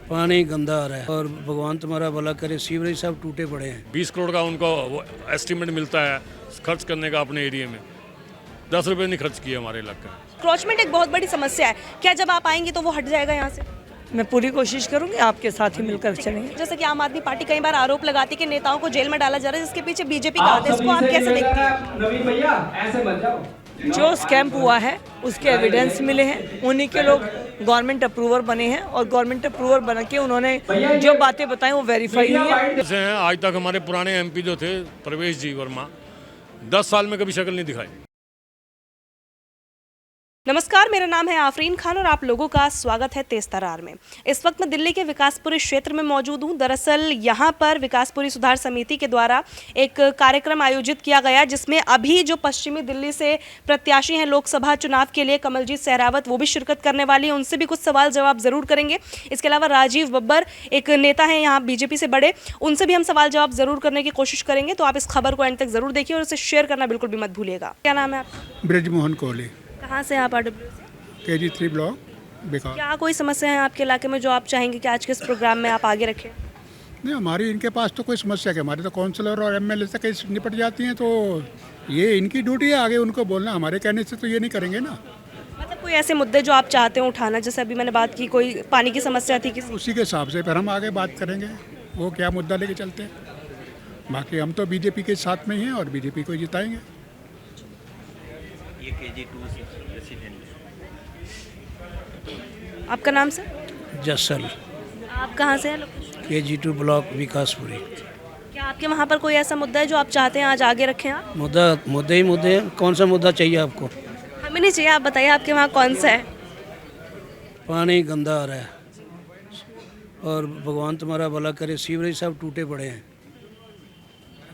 पानी गंदा आ रहा है और भगवान तुम्हारा भला करे, सीवरेज सब टूटे पड़े हैं। 20 करोड़ का उनको वो एस्टीमेट मिलता है खर्च करने का अपने एरिया में, 10 रुपये नहीं खर्च किए हमारे इलाके में। इंक्रोचमेंट एक बहुत बड़ी समस्या है, क्या जब आप आएंगे तो वो हट जाएगा यहाँ से? मैं पूरी कोशिश करूंगी, आपके साथ ही मिलकर चलेंगे। जैसे कि आम आदमी पार्टी कई बार आरोप लगाती है कि नेताओं को जेल में डाला जा रहा है, जिसके पीछे बीजेपी का हाथ है, इसको आप कैसे देखते हैं? नवीन भैया ऐसे मत जाओ। जो स्कैम हुआ है उसके एविडेंस मिले हैं, उन्हीं के लोग गवर्नमेंट अप्रूवर बने हैं और गवर्नमेंट अप्रूवर बन के उन्होंने जो बातें बताई वो वेरीफाई हुई है। जैसे हैं आज तक हमारे पुराने एमपी जो थे प्रवेश जी वर्मा, 10 साल में कभी शक्ल नहीं दिखाई। नमस्कार, मेरा नाम है आफरीन खान और आप लोगों का स्वागत है तेज तरार में। इस वक्त मैं दिल्ली के विकासपुरी क्षेत्र में मौजूद हूं। दरअसल यहां पर विकासपुरी सुधार समिति के द्वारा एक कार्यक्रम आयोजित किया गया, जिसमें अभी जो पश्चिमी दिल्ली से प्रत्याशी हैं लोकसभा चुनाव के लिए, कमलजीत सहरावत, वो भी शिरकत करने वाली है। उनसे भी कुछ सवाल जवाब जरूर करेंगे। इसके अलावा राजीव बब्बर एक नेता हैं यहाँ बीजेपी से बड़े, उनसे भी हम सवाल जवाब जरूर करने की कोशिश करेंगे। तो आप इस खबर को एंड तक जरूर देखिए और उसे शेयर करना बिल्कुल भी मत भूलिएगा। क्या नाम है आपका? ब्रजमोहन कोहली, कहाँ से आप? RW से। KG3 ब्लॉक बिकास। क्या कोई समस्या है आपके इलाके में जो आप चाहेंगे कि आज के इस प्रोग्राम में आप आगे रखें? नहीं, हमारी इनके पास तो कोई समस्या है, हमारे तो काउंसलर और MLA से कहीं निपट जाती हैं, तो ये इनकी ड्यूटी है आगे उनको बोलना, हमारे कहने से तो ये नहीं करेंगे ना। मतलब कोई ऐसे मुद्दे जो आप चाहते हो उठाना, जैसे अभी मैंने बात की कोई पानी की समस्या थी किसी, उसी के हिसाब से फिर हम आगे बात करेंगे वो क्या मुद्दा लेके चलते हैं। बाकी हम तो बीजेपी के साथ में ही हैं और बीजेपी को जिताएंगे। ये KG2 से प्रेसिडेंट। आपका नाम सर? जसल, आप कहाँ से हैं? KG2 block Vikaspuri. क्या आपके वहाँ पर कोई ऐसा मुद्दा है जो आप चाहते हैं आज आगे रखें आप? मुद्दे ही मुद्दे हैं। कौन सा मुद्दा चाहिए आपको? हमें नहीं चाहिए, आप बताइए आपके वहाँ कौन सा है? पानी गंदा आ रहा है और भगवान तुम्हारा भला करे, सीवरेज सब टूटे पड़े हैं।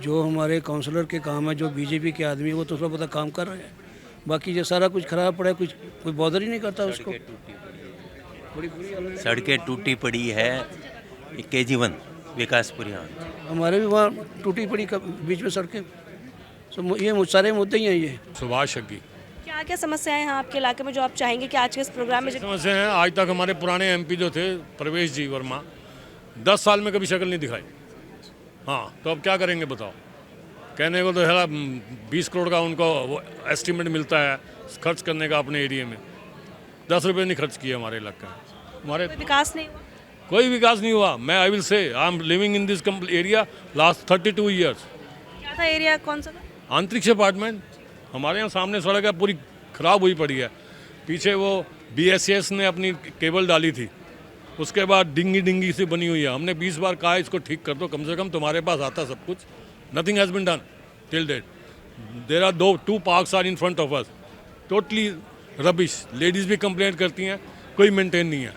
जो हमारे काउंसलर के काम है, जो बीजेपी के आदमी है, वो तो थोड़ा बहुत काम कर रहे हैं। बाकी जो सारा कुछ खराब पड़ा है, कुछ कोई बॉदर ही नहीं करता उसको। बड़ी बुरी हालत है। सड़कें टूटी पड़ी है। KG1 विकासपुरी, हाँ हमारे भी वहाँ टूटी पड़ी बीच में सड़कें। तो ये सारे मुद्दे ही हैं। ये सुभाष अग्गी। क्या क्या समस्याएं हैं आपके इलाके में जो आप चाहेंगे कि आज के इस प्रोग्राम में समस्या हैं आज तक हमारे पुराने एमपी जो थे प्रवेश जी वर्मा, 10 साल में कभी शक्ल नहीं दिखाई। हाँ, तो अब क्या करेंगे बताओ? कहने को तो है 20 करोड़ का उनको वो एस्टीमेट मिलता है खर्च करने का अपने एरिया में, 10 रुपये नहीं खर्च किए हमारे इलाके में। हमारे कोई विकास नहीं हुआ? कोई विकास नहीं हुआ। मैं I will say I am living in this area last 32 years. क्या था एरिया, कौन सा था? अंतरिक्ष अपार्टमेंट। हमारे यहाँ सामने सड़क है, पूरी ख़राब हुई पड़ी है। पीछे वो BSS ने अपनी केबल डाली थी, उसके बाद डिंगी सी बनी हुई है। हमने 20 बार कहा इसको ठीक कर दो, कम से कम तुम्हारे पास आता सब कुछ। Nothing has been done till date. There are 2 parks are in front of us, totally rubbish. Ladies भी कंप्लेंट करती हैं, कोई मेंटेन नहीं है।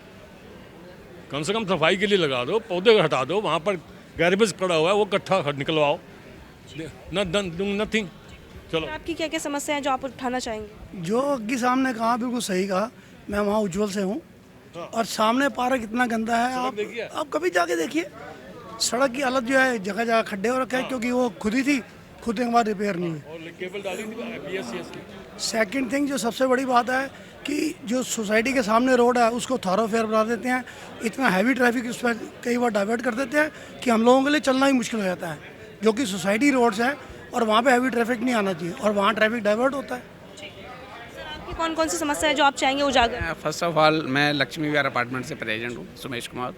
कम से कम सफाई के लिए लगा दो, पौधे हटा दो। वहाँ पर गार्बेज पड़ा हुआ है, वो इकट्ठा निकलवाओ। नथिंग। चलो, आपकी क्या क्या समस्या है जो आप उठाना चाहेंगे? जो अग्गी साहब ने कहा बिल्कुल सही कहा। मैं वहाँ उज्जवल से हूँ और सामने पार्क इतना गंदा है, आप कभी जाके देखिए। सड़क की हालत जो है, जगह जगह खड्डे हो रखे हैं, क्योंकि वो खुद ही थी, खुद के बाद रिपेयर नहीं हुई। केबल डाली थी BSS की। सेकंड थिंग जो सबसे बड़ी बात है कि जो सोसाइटी के सामने रोड है उसको थॉरोफेयर बना देते हैं। इतना हैवी ट्रैफिक उस पर कई बार डाइवर्ट कर देते हैं कि हम लोगों के लिए चलना ही मुश्किल हो जाता है, जो कि सोसाइटी रोड्स हैं और वहाँ पे हैवी ट्रैफिक नहीं आना चाहिए और वहाँ ट्रैफिक डाइवर्ट होता है। सर, आपकी कौन कौन सी समस्या है जो आप चाहेंगे उजागर? फर्स्ट ऑफ ऑल मैं लक्ष्मी विहार अपार्टमेंट से प्रेजेंट हूँ, सुमेश कुमार।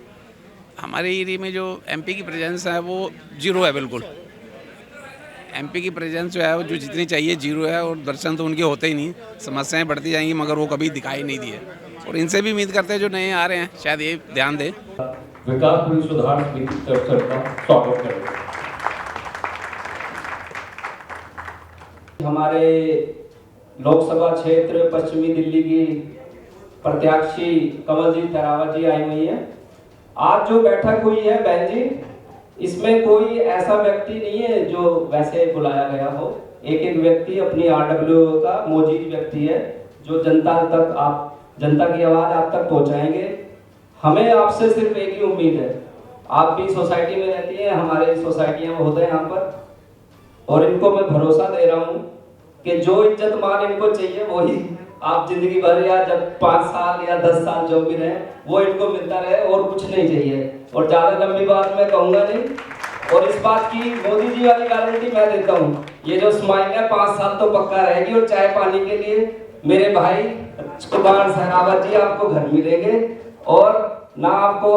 हमारे एरिया में जो MP की प्रेजेंस है वो 0 है, बिल्कुल। MP की प्रेजेंस जो है वो जो जितनी चाहिए 0 है, और दर्शन तो उनके होते ही नहीं। समस्याएं बढ़ती जाएंगी मगर वो कभी दिखाई नहीं दिए, और इनसे भी उम्मीद करते हैं जो नए आ रहे हैं शायद ये ध्यान दें। विकासपुरी सुधार समिति चर्चा का स्वागत करें। हमारे लोकसभा क्षेत्र पश्चिमी दिल्ली की प्रत्याशी कमलजीत सहरावत जी आई हुई है। आज जो बैठक हुई है बहन जी, इसमें कोई ऐसा व्यक्ति नहीं है जो वैसे बुलाया गया हो। एक व्यक्ति अपनी RW का मौजूद व्यक्ति है जो जनता की आवाज़ आप तक पहुंचाएंगे। हमें आपसे सिर्फ एक ही उम्मीद है, आप भी सोसाइटी में रहती हैं, हमारे सोसाइटियाँ होते हैं यहाँ पर, और इनको मैं भरोसा दे रहा हूँ कि जो इज्जत मान इनको चाहिए वही आप जिंदगी भर या जब 5 साल या 10 साल जो भी रहे वो इनको मिलता रहे और कुछ नहीं चाहिए। और ज़्यादा लंबी बात मैं कहूँगा नहीं। और इस बात की मोदी जी वाली गारंटी मैं देता हूँ, ये जो स्माइल है 5 साल तो पक्का रहेगी। और चाय पानी के लिए मेरे भाई कुमार सहरावत जी आपको घर मिलेंगे और ना आपको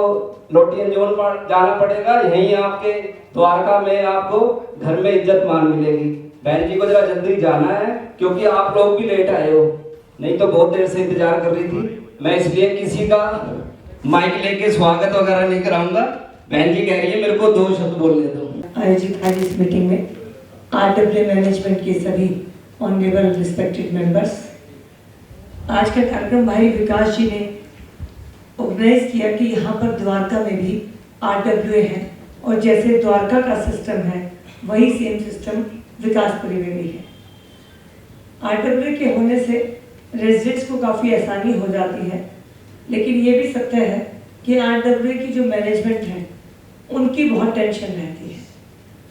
लोटियन जोन पर जाना पड़ेगा, यहीं आपके द्वारका में आपको घर में इज्जत मान मिलेगी। बहन जी को जरा जल्दी जाना है क्योंकि आप लोग भी लेट आए हो, नहीं तो बहुत देर से इंतजार कर रही थी। मैं इसलिए किसी का माइक लेके स्वागत वगैरह नहीं कराऊंगा। बहन जी कह रही है मेरे को 2 शब्द बोलने दो। आयोजित आज इस मीटिंग में RW मैनेजमेंट के सभी ऑनरेबल रिस्पेक्टेड मेंबर्स, आज का कार्यक्रम भाई विकास जी ने ऑर्गेनाइज किया कि यहाँ पर द्वारका में भी RWA है और जैसे द्वारका का सिस्टम है वही सेम सिस्टम विकासपुरी में भी है। RWA के होने से रेजिडेंट्स को काफ़ी आसानी हो जाती है, लेकिन ये भी सत्य है कि RWA की जो मैनेजमेंट है उनकी बहुत टेंशन रहती है।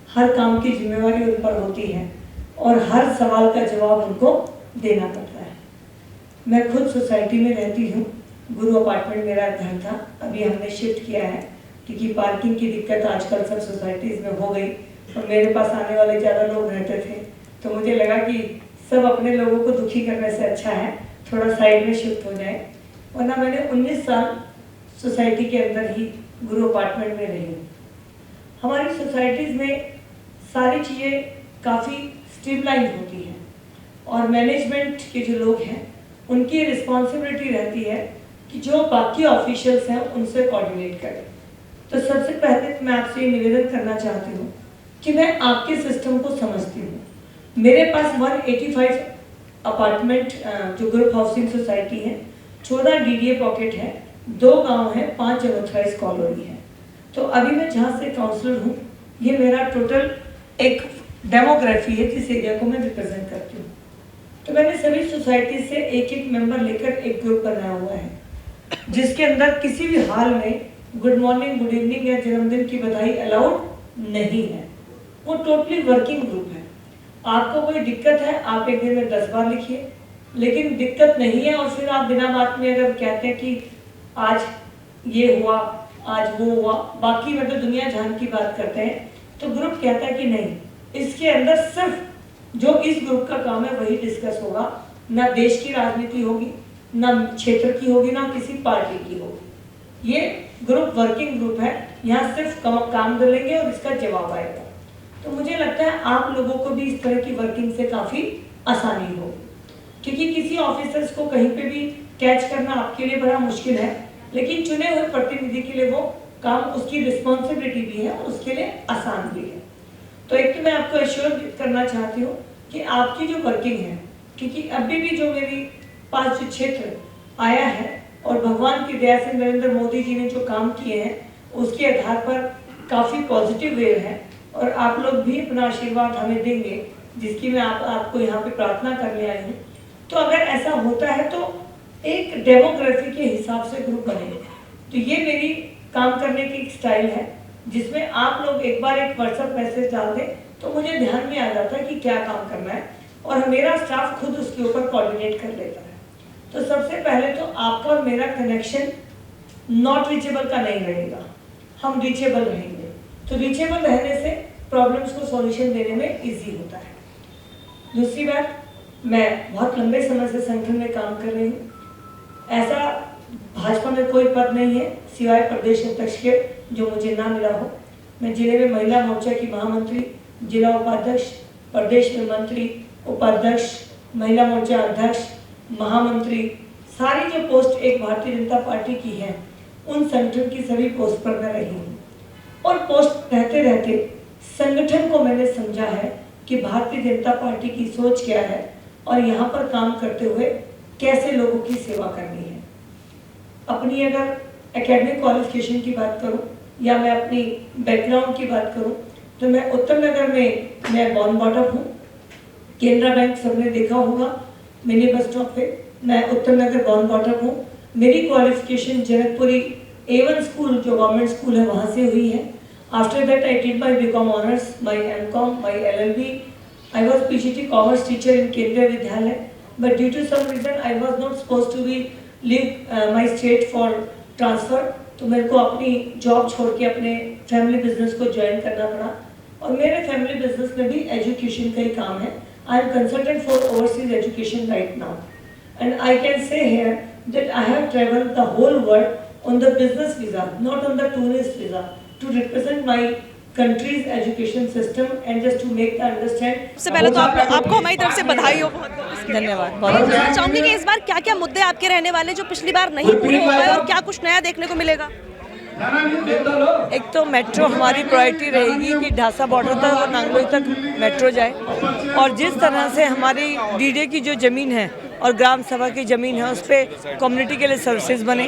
हर काम की जिम्मेवारी उन पर होती है और हर सवाल का जवाब उनको देना पड़ता है। मैं खुद सोसाइटी में रहती हूँ, गुरु अपार्टमेंट मेरा घर था, अभी हमने शिफ्ट किया है क्योंकि पार्किंग की दिक्कत आजकल सब सोसाइटीज़ में हो गई और मेरे पास आने वाले ज़्यादा लोग रहते थे, तो मुझे लगा कि सब अपने लोगों को दुखी करने से अच्छा है थोड़ा साइड में शिफ्ट हो जाए। वरना मैंने 19 साल सोसाइटी के अंदर ही गुरु अपार्टमेंट में रही हूँ। हमारी सोसाइटीज़ में सारी चीज़ें काफ़ी स्ट्रीमलाइन होती हैं और मैनेजमेंट के जो लोग हैं उनकी रिस्पॉन्सिबिलिटी रहती है कि जो बाकी ऑफिशियल्स हैं उनसे कोऑर्डिनेट करें। तो सबसे पहले मैं आपसे ये निवेदन करना चाहती हूँ कि मैं आपके सिस्टम को समझती हूँ। मेरे पास 185 अपार्टमेंट जो ग्रुप हाउसिंग सोसाइटी है, 14 DDA पॉकेट है, 2 गांव है, 5 अनऑथराइज्ड कॉलोनी है। तो अभी मैं जहाँ से काउंसलर हूँ, ये मेरा टोटल एक डेमोग्राफी है जिस एरिया को मैं रिप्रेजेंट करती हूँ। तो मैंने सभी सोसाइटी से एक मेंबर लेकर एक ग्रुप बनाया हुआ है जिसके अंदर किसी भी हाल में गुड मॉर्निंग, गुड इवनिंग या जन्मदिन की बधाई अलाउड नहीं है। वो टोटली वर्किंग ग्रुप है। आपको कोई दिक्कत है आप एक दिन में 10 बार लिखिए, लेकिन दिक्कत नहीं है और फिर आप बिना बात में अगर कहते हैं कि आज ये हुआ, आज वो हुआ, बाकी मतलब दुनिया जहान की बात करते हैं, तो ग्रुप कहता है कि नहीं, इसके अंदर सिर्फ जो इस ग्रुप का काम है वही डिस्कस होगा। ना देश की राजनीति होगी, ना क्षेत्र की होगी, ना किसी पार्टी की होगी। ये ग्रुप वर्किंग ग्रुप है, यहाँ सिर्फ काम करेंगे और इसका जवाब आएगा। तो मुझे लगता है आप लोगों को भी इस तरह की वर्किंग से काफ़ी आसानी हो, क्योंकि किसी ऑफिसर्स को कहीं पे भी कैच करना आपके लिए बड़ा मुश्किल है, लेकिन चुने हुए प्रतिनिधि के लिए वो काम, उसकी रिस्पॉन्सिबिलिटी भी है और उसके लिए आसान भी है। तो एक तो मैं आपको एश्योर करना चाहती हूँ कि आपकी जो वर्किंग है, क्योंकि अभी भी जो मेरी पास जो क्षेत्र आया है और भगवान की दया से नरेंद्र मोदी जी ने जो काम किए हैं उसके आधार पर काफ़ी पॉजिटिव वे है और आप लोग भी अपना आशीर्वाद हमें देंगे, जिसकी मैं आपको यहाँ पे प्रार्थना करने आई हूँ। तो अगर ऐसा होता है तो एक डेमोग्राफी के हिसाब से ग्रुप बने। तो ये मेरी काम करने की एक स्टाइल है जिसमें आप लोग एक बार एक व्हाट्सएप मैसेज डाल दें तो मुझे ध्यान में आ जाता है कि क्या काम करना है और मेरा स्टाफ खुद उसके ऊपर कोऑर्डिनेट कर लेता है। तो सबसे पहले तो आपका और मेरा कनेक्शन नॉट रीचेबल का नहीं रहेगा, हम रीचेबल रहेंगे। तो रीचेबल रहने से प्रॉब्लम्स को सॉल्यूशन देने में इजी होता है। दूसरी बात, मैं बहुत लंबे समय से संगठन में काम कर रही हूँ। ऐसा भाजपा में कोई पद नहीं है सिवाय प्रदेश अध्यक्ष के जो मुझे ना मिला हो। मैं जिले में महिला मोर्चा की महामंत्री, जिला उपाध्यक्ष, प्रदेश में मंत्री, उपाध्यक्ष, महिला मोर्चा अध्यक्ष, महामंत्री, सारी जो पोस्ट एक भारतीय जनता पार्टी की है उन संगठन की सभी पोस्ट पर मैं रही हूँ। और पोस्ट रहते रहते संगठन को मैंने समझा है कि भारतीय जनता पार्टी की सोच क्या है और यहाँ पर काम करते हुए कैसे लोगों की सेवा करनी है। अपनी अगर एकेडमिक क्वालिफिकेशन की बात करूँ या मैं अपनी बैकग्राउंड की बात करूँ तो मैं उत्तम नगर में मैं बॉर्न बॉटअप हूँ। केनरा बैंक सबने देखा होगा मिनी बस स्टॉप पे, मैं उत्तम नगर बॉर्न बॉटअप हूँ। मेरी क्वालिफिकेशन जनकपुरी A1 स्कूल जो गवर्नमेंट स्कूल है वहाँ से हुई है। After that I did my BCom honours, my MCom, my LLB। I was PGT commerce teacher इन केंद्रीय विद्यालय। but due to some reason I was not supposed to be leave my state for transfer, तो मेरे को अपनी job छोड़ के अपने family business को ज्वाइन करना पड़ा। और मेरे फैमिली बिजनेस में भी एजुकेशन का ही काम है। I am consultant for overseas education right now, and I can say here that I have travelled the whole world on the business visa, not on the tourist visa, to represent my country's education system and just to make the understand। सबसे पहले तो आपको हमारी तरफ से बधाई हो बहुत। धन्यवाद। मैं चाहूंगी कि इस बार क्या क्या मुद्दे आपके रहने वाले जो पिछली बार नहीं पूरे हो पाए और क्या कुछ नया देखने को मिलेगा? एक तो मेट्रो हमारी प्रायोरिटी रहेगी कि ढासा बॉर्डर तक और नांगलोई तक मेट्रो जाए, और जिस तरह से हमारी डीडे की जो ज़मीन है और ग्राम सभा की ज़मीन है उस पर कम्युनिटी के लिए सर्विसेज बने।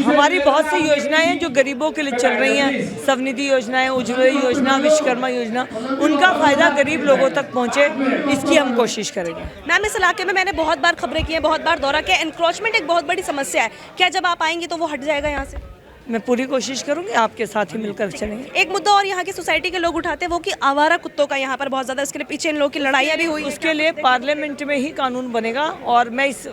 हमारी बहुत सी योजनाएं हैं जो गरीबों के लिए चल रही हैं, स्वनिधि योजनाएं, उज्ज्वला योजना, विश्वकर्मा योजना, उनका फ़ायदा गरीब लोगों तक पहुँचे, इसकी हम कोशिश करेंगे। मैम, इस इलाके में मैंने बहुत बार खबरें की हैं, बहुत बार दौरा किया। एनक्रोचमेंट एक बहुत बड़ी समस्या है, क्या जब आप आएंगे तो वो हट जाएगा यहाँ से? मैं पूरी कोशिश करूंगी, आपके साथ ही मिलकर चलेंगे। एक मुद्दा और यहाँ की सोसाइटी के लोग उठाते हैं वो कि आवारा कुत्तों का यहाँ पर बहुत ज़्यादा, इसके लिए पीछे इन लोगों की लड़ाइयाँ भी हुई। उसके लिए पार्लियामेंट में ही कानून बनेगा, और मैं इस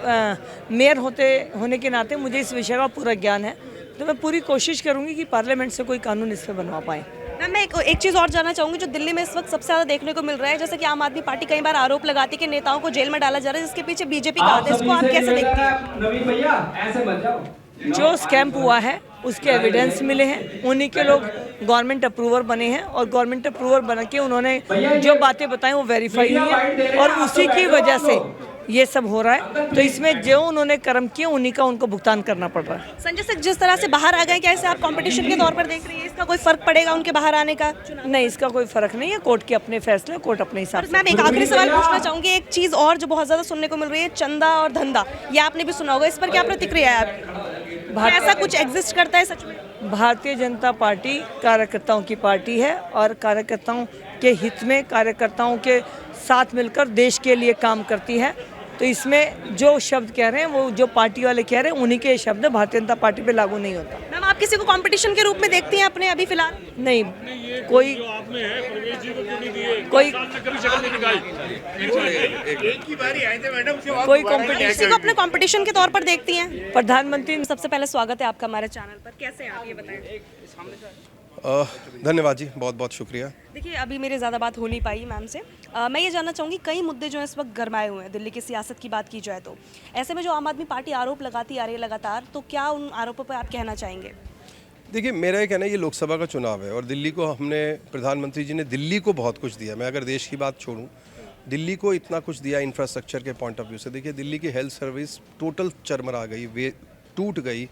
मेयर होने के नाते मुझे इस विषय का पूरा ज्ञान है, तो मैं पूरी कोशिश करूंगी कि पार्लियामेंट से कोई कानून इस पर बनवा पाए। मैम, मैं एक चीज़ और जानना चाहूँगी जो दिल्ली में इस वक्त सबसे ज़्यादा देखने को मिल रहा है, जैसे कि आम आदमी पार्टी कई बार आरोप लगाती है कि नेताओं को जेल में डाला जा रहा है, जिसके पीछे बीजेपी का हाथ है, इसको आप कैसे देखती हैं? नवीन भैया ऐसे मत जाओ। जो स्कैम हुआ है उसके एविडेंस मिले हैं, उन्हीं के लोग गवर्नमेंट अप्रूवर बने हैं, और गवर्नमेंट अप्रूवर बन के उन्होंने जो बातें बताई वो वेरीफाई हुई है, और उसी की वजह से ये सब हो रहा है। तो इसमें जो उन्होंने कर्म किए उन्हीं का उनको भुगतान करना पड़ रहा है। संजय सिंह जिस तरह से बाहर आ गए, क्या इसे आप कंपटीशन के तौर पर देख रही है? इसका कोई फर्क पड़ेगा उनके बाहर आने का? नहीं, इसका कोई फर्क नहीं है, कोर्ट के अपने फैसले, कोर्ट अपने हिसाब से। मैम, एक आखिरी सवाल पूछना चाहूंगी, एक चीज़ और जो बहुत ज़्यादा सुनने को मिल रही है, चंदा और धंधा, ये आपने भी सुना होगा, इस पर क्या प्रतिक्रिया है आपकी? ऐसा कुछ एग्जिस्ट करता है सच में? भारतीय जनता पार्टी कार्यकर्ताओं की पार्टी है, और कार्यकर्ताओं के हित में, कार्यकर्ताओं के साथ मिलकर देश के लिए काम करती है। तो इसमें जो शब्द कह रहे हैं, वो जो पार्टी वाले कह रहे हैं, उन्हीं के शब्द भारतीय जनता पार्टी पे लागू नहीं होता। मैम, आप किसी को कंपटीशन के रूप में देखती हैं अपने अभी फिलहाल? नहीं, कोई कंपटीशन किसी को अपने कंपटीशन के तौर पर देखती हैं? प्रधानमंत्री। सबसे पहले स्वागत है आपका हमारे चैनल पर, कैसे हैं आप ये बताएं? धन्यवाद जी, बहुत बहुत शुक्रिया। देखिए, अभी मेरे ज़्यादा बात हो नहीं पाई मैम से। मैं ये जानना चाहूँगी, कई मुद्दे जो हैं इस वक्त गरमाए हुए हैं, दिल्ली की सियासत की बात की जाए तो ऐसे में जो आम आदमी पार्टी आरोप लगाती आ रही है लगातार, तो क्या उन आरोपों पर आप कहना चाहेंगे? देखिए, मेरा ये कहना है, ये लोकसभा का चुनाव है और दिल्ली को हमने, प्रधानमंत्री जी ने दिल्ली को बहुत कुछ दिया। मैं अगर देश की बात छोड़ूं, दिल्ली को इतना कुछ दिया इंफ्रास्ट्रक्चर के पॉइंट ऑफ व्यू से। देखिए, दिल्ली की हेल्थ सर्विस टोटल चरमरा गई, वे टूट गई।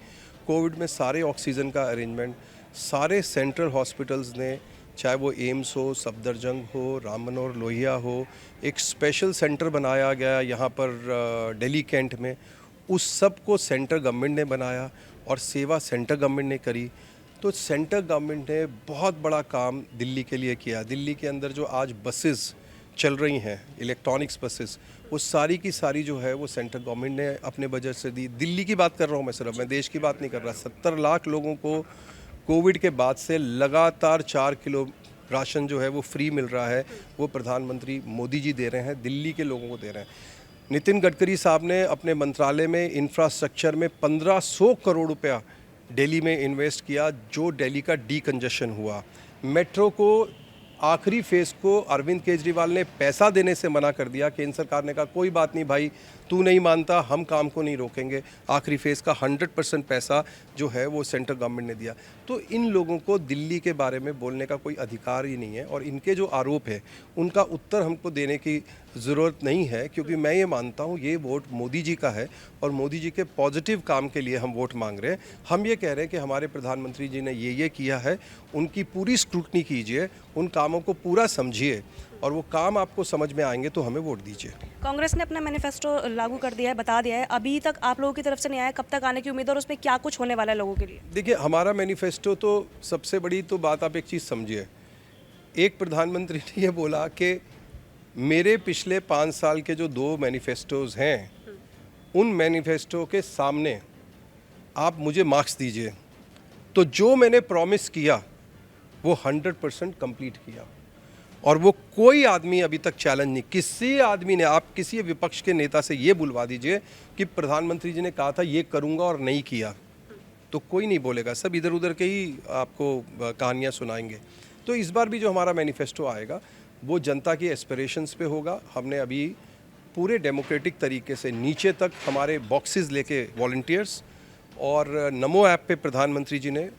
कोविड में सारे ऑक्सीजन का अरेंजमेंट, सारे सेंट्रल हॉस्पिटल्स ने, चाहे वो एम्स हो, सफदरजंग हो, राम मनोहर लोहिया हो, एक स्पेशल सेंटर बनाया गया यहाँ पर दिल्ली कैंट में, उस सब को सेंटर गवर्नमेंट ने बनाया और सेवा सेंटर गवर्नमेंट ने करी। तो सेंटर गवर्नमेंट ने बहुत बड़ा काम दिल्ली के लिए किया। दिल्ली के अंदर जो आज बसेस चल रही हैं, इलेक्ट्रॉनिक्स बसेस, वो सारी की सारी जो है वो सेंट्रल गवर्नमेंट ने अपने बजट से दी। दिल्ली की बात कर रहा हूँ मैं, सिर्फ मैं देश की बात नहीं कर रहा। 70 लाख लोगों को कोविड के बाद से लगातार 4 किलो राशन जो है वो फ्री मिल रहा है, वो प्रधानमंत्री मोदी जी दे रहे हैं, दिल्ली के लोगों को दे रहे हैं। नितिन गडकरी साहब ने अपने मंत्रालय में इंफ्रास्ट्रक्चर में 1500 करोड़ रुपया दिल्ली में इन्वेस्ट किया, जो दिल्ली का डीकंजेशन हुआ। मेट्रो को आखिरी फेज़ को अरविंद केजरीवाल ने पैसा देने से मना कर दिया। केंद्र सरकार ने कहा कोई बात नहीं भाई, तू नहीं मानता, हम काम को नहीं रोकेंगे। आखिरी फेज़ का 100% पैसा जो है वो सेंट्रल गवर्नमेंट ने दिया। तो इन लोगों को दिल्ली के बारे में बोलने का कोई अधिकार ही नहीं है, और इनके जो आरोप है उनका उत्तर हमको देने की ज़रूरत नहीं है, क्योंकि मैं ये मानता हूँ ये वोट मोदी जी का है और मोदी जी के पॉजिटिव काम के लिए हम वोट मांग रहे हैं। हम ये कह रहे हैं कि हमारे प्रधानमंत्री जी ने ये किया है, उनकी पूरी स्क्रूटनी कीजिए, उन कामों को पूरा समझिए, और वो काम आपको समझ में आएंगे तो हमें वोट दीजिए। कांग्रेस ने अपना मैनिफेस्टो लागू कर दिया है, बता दिया है, अभी तक आप लोगों की तरफ से नहीं आया, कब तक आने की उम्मीद है और उसमें क्या कुछ होने वाला है लोगों के लिए? देखिए, हमारा मैनिफेस्टो तो सबसे बड़ी तो बात, आप एक चीज़ समझिए, एक प्रधानमंत्री ने ये बोला कि मेरे पिछले 5 साल के जो 2 मैनिफेस्टोज़ हैं, उन मैनिफेस्टो के सामने आप मुझे मार्क्स दीजिए, तो जो मैंने प्रॉमिस किया वो 100% कंप्लीट किया। और वो कोई आदमी अभी तक चैलेंज नहीं, किसी आदमी ने, आप किसी विपक्ष के नेता से ये बुलवा दीजिए कि प्रधानमंत्री जी ने कहा था ये करूँगा और नहीं किया, तो कोई नहीं बोलेगा, सब इधर उधर के ही आपको कहानियाँ सुनाएंगे। तो इस बार भी जो हमारा मैनिफेस्टो आएगा वो जनता की एस्पिरेशंस पे होगा। हमने अभी पूरे डेमोक्रेटिक तरीके से नीचे तक हमारे बॉक्सेस लेके वॉलंटियर्स और नमो ऐप पे प्रधानमंत्री जी ने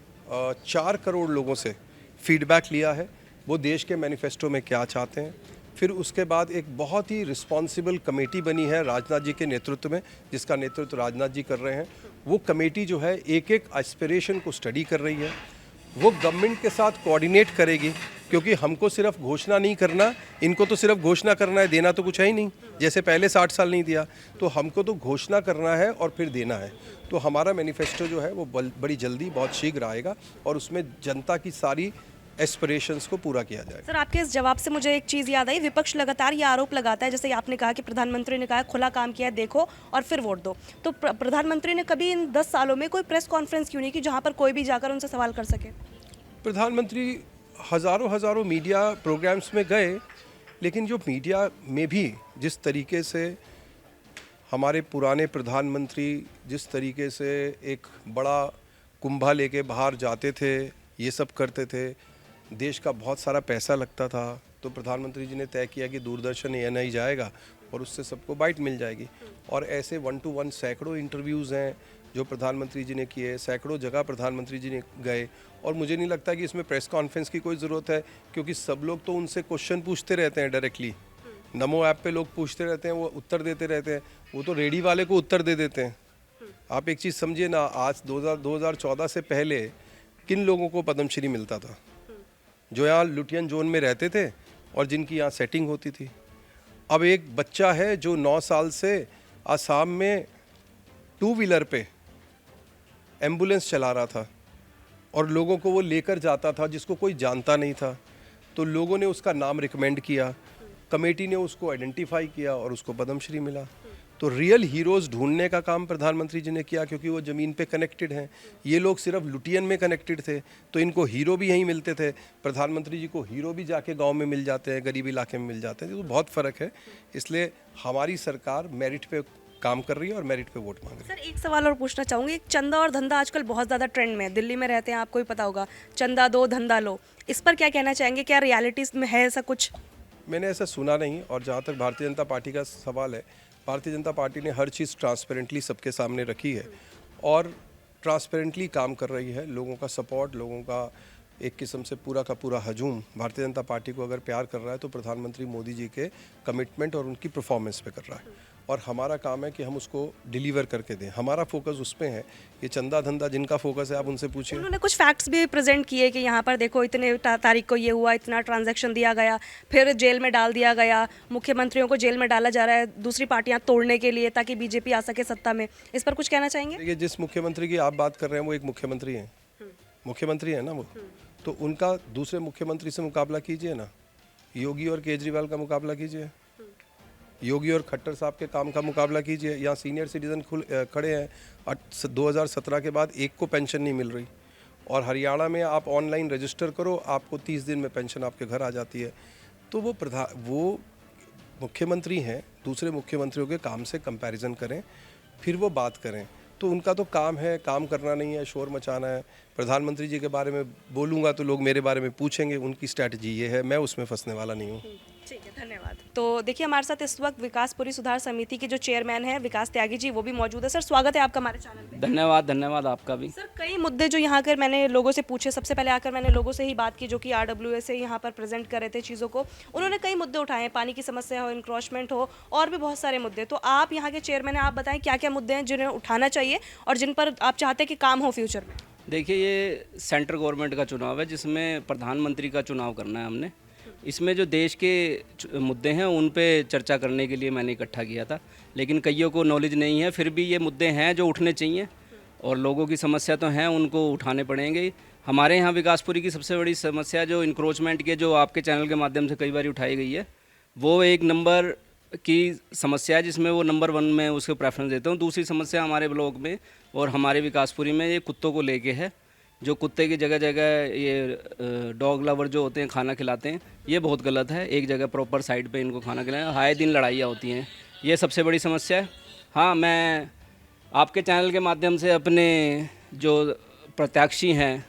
4 करोड़ लोगों से फीडबैक लिया है, वो देश के मैनिफेस्टो में क्या चाहते हैं। फिर उसके बाद एक बहुत ही रिस्पॉन्सिबल कमेटी बनी है राजनाथ जी के नेतृत्व में, जिसका नेतृत्व राजनाथ जी कर रहे हैं। वो कमेटी जो है एक एक एस्पिरेशन को स्टडी कर रही है, वो गवर्नमेंट के साथ कोऑर्डिनेट करेगी, क्योंकि हमको सिर्फ घोषणा नहीं करना, इनको तो सिर्फ घोषणा करना है, देना तो कुछ है ही नहीं, जैसे पहले 60 साल नहीं दिया। तो हमको तो घोषणा करना है और फिर देना है। तो हमारा मैनिफेस्टो जो है वो बड़ी जल्दी, बहुत शीघ्र आएगा और उसमें जनता की सारी एस्पिरेशंस को पूरा किया जाएगा। सर, आपके इस जवाब से मुझे एक चीज़ याद आई। विपक्ष लगातार ये आरोप लगाता है, जैसे आपने कहा कि प्रधानमंत्री ने कहा खुला काम किया है, देखो और फिर वोट दो। तो प्रधानमंत्री ने कभी इन 10 सालों में कोई प्रेस कॉन्फ्रेंस क्यों नहीं की जहाँ पर कोई भी जाकर उनसे सवाल कर सके? प्रधानमंत्री हज़ारों मीडिया प्रोग्राम्स में गए, लेकिन जो मीडिया में भी जिस तरीके से हमारे पुराने प्रधानमंत्री जिस तरीके से एक बड़ा कुंभा लेके बाहर जाते थे, ये सब करते थे, देश का बहुत सारा पैसा लगता था, तो प्रधानमंत्री जी ने तय किया कि दूरदर्शन ANI जाएगा और उससे सबको बाइट मिल जाएगी। और ऐसे 1-to-1 सैकड़ों इंटरव्यूज़ हैं जो प्रधानमंत्री जी ने किए, सैकड़ों जगह प्रधानमंत्री जी ने गए। और मुझे नहीं लगता कि इसमें प्रेस कॉन्फ्रेंस की कोई ज़रूरत है, क्योंकि सब लोग तो उनसे क्वेश्चन पूछते रहते हैं डायरेक्टली। नमो ऐप पे लोग पूछते रहते हैं, वो उत्तर देते रहते हैं, वो तो रेडी वाले को उत्तर दे देते हैं। आप एक चीज़ समझिए ना, आज 2014 से पहले किन लोगों को पद्मश्री मिलता था? जो यहाँ लुटियन जोन में रहते थे और जिनकी यहाँ सेटिंग होती थी। अब एक बच्चा है जो 9 साल से आसाम में 2 व्हीलर पे एम्बुलेंस चला रहा था और लोगों को वो लेकर जाता था, जिसको कोई जानता नहीं था। तो लोगों ने उसका नाम रिकमेंड किया, कमेटी ने उसको आइडेंटिफाई किया और उसको पद्मश्री मिला। तो रियल हीरोज़ ढूंढने का काम प्रधानमंत्री जी ने किया, क्योंकि वो ज़मीन पे कनेक्टेड हैं। ये लोग सिर्फ लुटियन में कनेक्टेड थे, तो इनको हीरो भी यहीं मिलते थे। प्रधानमंत्री जी को हीरो भी जाके गांव में मिल जाते हैं, गरीब इलाके में मिल जाते हैं। तो बहुत फ़र्क है। इसलिए हमारी सरकार मेरिट पे काम कर रही है और मेरिट पे वोट मांग रही है। सर, एक सवाल और पूछना चाहूँगी। चंदा और धंधा आजकल बहुत ज़्यादा ट्रेंड में है। दिल्ली में रहते हैं, आपको भी पता होगा, चंदा दो धंधा लो। इस पर क्या कहना चाहेंगे? क्या रियलिटी में है ऐसा कुछ? मैंने ऐसा सुना नहीं। और जहाँ तक भारतीय जनता पार्टी का सवाल है, भारतीय जनता पार्टी ने हर चीज़ ट्रांसपेरेंटली सबके सामने रखी है और ट्रांसपेरेंटली काम कर रही है। लोगों का सपोर्ट, लोगों का एक किस्म से पूरा का पूरा हजूम भारतीय जनता पार्टी को अगर प्यार कर रहा है तो प्रधानमंत्री मोदी जी के कमिटमेंट और उनकी परफॉर्मेंस पे कर रहा है। और हमारा काम है कि हम उसको डिलीवर करके दें। हमारा फोकस उस पे है। ये चंदा धंधा जिनका फोकस है, आप उनसे पूछिए। उन्होंने कुछ फैक्ट्स भी प्रेजेंट किए कि यहाँ पर देखो इतने तारीख को ये हुआ, इतना ट्रांजैक्शन दिया गया, फिर जेल में डाल दिया गया, मुख्यमंत्रियों को जेल में डाला जा रहा है दूसरी पार्टियां तोड़ने के लिए ताकि बीजेपी आ सके सत्ता में। इस पर कुछ कहना चाहेंगे? देखिए, जिस मुख्यमंत्री की आप बात कर रहे हैं वो एक मुख्यमंत्री हैं, मुख्यमंत्री है ना वो, तो उनका दूसरे मुख्यमंत्री से मुकाबला कीजिए ना। योगी और केजरीवाल का मुकाबला कीजिए, योगी और खट्टर साहब के काम का मुकाबला कीजिए। यहाँ सीनियर सिटीज़न खड़े हैं, 2017 के बाद एक को पेंशन नहीं मिल रही। और हरियाणा में आप ऑनलाइन रजिस्टर करो, आपको 30 दिन में पेंशन आपके घर आ जाती है। तो वो मुख्यमंत्री हैं, दूसरे मुख्यमंत्रियों के काम से कंपैरिजन करें, फिर वो बात करें। तो उनका तो काम है, काम करना नहीं है, शोर मचाना है। प्रधानमंत्री जी के बारे में बोलूँगा तो लोग मेरे बारे में पूछेंगे, उनकी स्ट्रैटेजी ये है, मैं उसमें फंसने वाला नहीं हूँ। ठीक है, धन्यवाद। तो देखिए, हमारे साथ इस वक्त विकासपुरी सुधार समिति के जो चेयरमैन हैं विकास त्यागी जी, वो भी मौजूद है। सर, स्वागत है आपका हमारे चैनल पे। धन्यवाद आपका भी। सर, कई मुद्दे जो यहाँ कर मैंने लोगों से पूछे, सबसे पहले आकर मैंने लोगों से ही बात की जो कि RWA से यहाँ पर प्रेजेंट कर रहे थे चीज़ों को। उन्होंने कई मुद्दे उठाए हैं, पानी की समस्या हो, इंक्रोचमेंट हो, और भी बहुत सारे मुद्दे। तो आप यहाँ के चेयरमैन हैं, आप बताएं क्या क्या मुद्दे हैं जिन्हें उठाना चाहिए और जिन पर आप चाहते हैं कि काम हो फ्यूचर में। देखिए, ये सेंट्रल गवर्नमेंट का चुनाव है जिसमें प्रधानमंत्री का चुनाव करना है हमने। इसमें जो देश के मुद्दे हैं उन पे चर्चा करने के लिए मैंने इकट्ठा किया था, लेकिन कईयों को नॉलेज नहीं है। फिर भी ये मुद्दे हैं जो उठने चाहिए और लोगों की समस्या तो हैं, उनको उठाने पड़ेंगे। हमारे यहाँ विकासपुरी की सबसे बड़ी समस्या जो इंक्रोचमेंट के, जो आपके चैनल के माध्यम से कई बार उठाई गई है, वो एक नंबर की समस्या है जिसमें वो नंबर 1 में उसको प्रेफरेंस देते हूँ। दूसरी समस्या हमारे ब्लॉक में और हमारे विकासपुरी में ये कुत्तों को लेके है, जो कुत्ते की जगह जगह ये डॉग लवर जो होते हैं खाना खिलाते हैं, ये बहुत गलत है। एक जगह प्रॉपर साइड पे इनको खाना खिलाएं। आए दिन लड़ाइयाँ होती हैं, ये सबसे बड़ी समस्या है। हाँ, मैं आपके चैनल के माध्यम से अपने जो प्रत्याशी हैं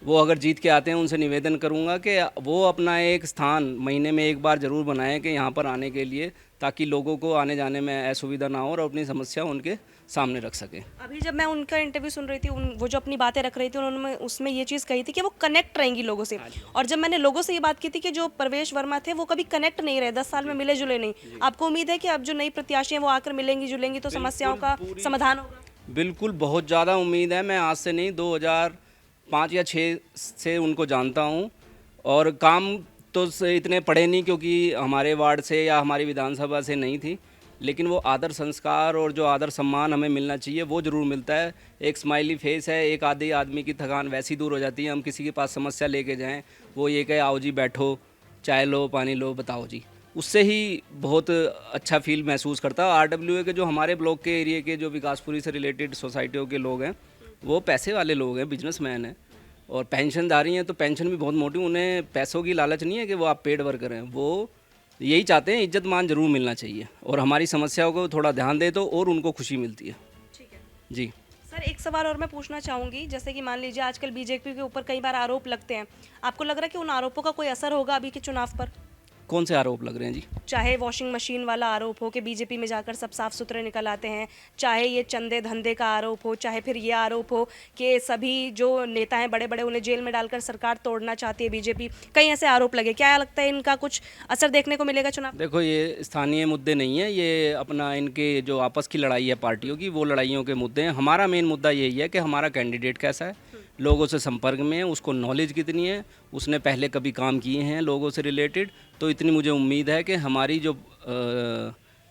वो अगर जीत के आते हैं उनसे निवेदन करूंगा कि वो अपना एक स्थान महीने में एक बार ज़रूर बनाएं कि यहाँ पर आने के लिए, ताकि लोगों को आने जाने में असुविधा ना हो और अपनी समस्या उनके सामने रख सकें। अभी जब मैं उनका इंटरव्यू सुन रही थी, वो जो अपनी बातें रख रही थी, उन्होंने उसमें ये चीज़ कही थी कि वो कनेक्ट रहेंगी लोगों से। और जब मैंने लोगों से ये बात की थी कि जो प्रवेश वर्मा थे वो कभी कनेक्ट नहीं रहे, 10 साल में मिले जुले नहीं। आपको उम्मीद है कि अब जो नई प्रत्याशी हैं वो आकर मिलेंगी जुलेंगी तो समस्याओं का समाधान होगा? बिल्कुल, बहुत ज़्यादा उम्मीद है। मैं आज से नहीं 2005 या 6 से उनको जानता हूँ, और काम तो इतने पढ़े नहीं क्योंकि हमारे वार्ड से या हमारी विधानसभा से नहीं थी, लेकिन वो आदर संस्कार और जो आदर सम्मान हमें मिलना चाहिए वो ज़रूर मिलता है। एक स्माइली फेस है, एक आधे आदमी की थकान वैसी दूर हो जाती है। हम किसी के पास समस्या लेके जाएं, वो ये कहे आओ जी बैठो, चाय लो, पानी लो, बताओ जी, उससे ही बहुत अच्छा फील महसूस करता है। RWA के जो हमारे ब्लॉक के एरिया के जो विकासपुरी से रिलेटेड सोसाइटियों के लोग हैं वो पैसे वाले लोग हैं, बिजनेसमैन हैं, और पेंशनधारी हैं, तो पेंशन भी बहुत मोटी। उन्हें पैसों की लालच नहीं है कि वो आप पेड वर्कर हैं, वो यही चाहते हैं इज्जत मान ज़रूर मिलना चाहिए, और हमारी समस्याओं को थोड़ा ध्यान दे तो और उनको खुशी मिलती है। ठीक है जी सर, एक सवाल और मैं पूछना चाहूँगी। जैसे कि मान लीजिए आजकल बीजेपी के ऊपर कई बार आरोप लगते हैं, आपको लग रहा है कि उन आरोपों का कोई असर होगा अभी के चुनाव पर? कौन से आरोप लग रहे हैं जी? चाहे वॉशिंग मशीन वाला आरोप हो कि बीजेपी में जाकर सब साफ सुथरे निकल आते हैं, चाहे ये चंदे धंधे का आरोप हो, चाहे फिर ये आरोप हो कि सभी जो नेता हैं बड़े बड़े उन्हें जेल में डालकर सरकार तोड़ना चाहती है बीजेपी, कई ऐसे आरोप लगे। क्या लगता है इनका कुछ असर देखने को मिलेगा चुनाव? देखो, ये स्थानीय मुद्दे नहीं है, ये अपना इनके जो आपस की लड़ाई है पार्टियों की, वो लड़ाइयों के मुद्दे हैं। हमारा मेन मुद्दा यही है कि हमारा कैंडिडेट कैसा है, लोगों से संपर्क में है, उसको नॉलेज कितनी है, उसने पहले कभी काम किए हैं लोगों से रिलेटेड। तो इतनी मुझे उम्मीद है कि हमारी जो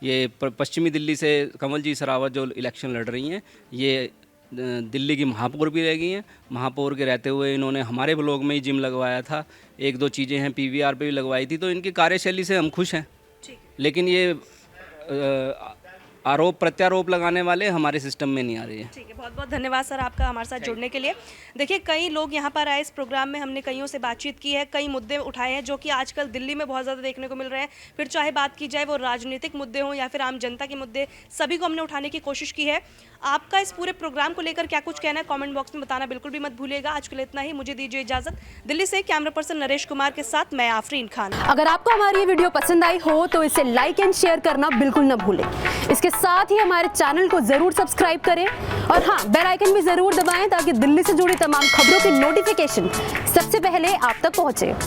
ये पश्चिमी दिल्ली से कमल जी सरावत जो इलेक्शन लड़ रही हैं, ये दिल्ली की महापौर भी रह गई हैं। महापौर के रहते हुए इन्होंने हमारे ब्लॉक में ही जिम लगवाया था, 1-2 चीज़ें हैं PVR पे भी लगवाई थी, तो इनकी कार्यशैली से हम खुश हैं। लेकिन ये आरोप प्रत्यारोप लगाने वाले हमारे सिस्टम में नहीं आ रही है। ठीक है, बहुत बहुत धन्यवाद सर आपका हमारे साथ जुड़ने के लिए। देखिए, कई लोग यहाँ पर आए इस प्रोग्राम में, हमने कईयों से बातचीत की है, कई मुद्दे उठाए हैं जो कि आजकल दिल्ली में बहुत ज़्यादा देखने को मिल रहे हैं। फिर चाहे बात की जाए वो राजनीतिक मुद्दे हों या फिर आम जनता के मुद्दे, सभी को हमने उठाने की कोशिश की है। आपका इस पूरे प्रोग्राम को लेकर क्या कुछ कहना है कॉमेंट बॉक्स में बताना बिल्कुल भी मत भूलिएगा। आज के लिए इतना ही, मुझे दीजिए इजाज़त। दिल्ली से कैमरा पर्सन नरेश कुमार के साथ मैं आफरीन खान। अगर आपको हमारी ये वीडियो पसंद आई हो तो इसे लाइक एंड शेयर करना बिल्कुल न भूलें। इसके साथ ही हमारे चैनल को जरूर सब्सक्राइब करें, और हाँ, बेल आइकन भी जरूर दबाएं ताकि दिल्ली से जुड़ी तमाम खबरों की नोटिफिकेशन सबसे पहले आप तक पहुंचे।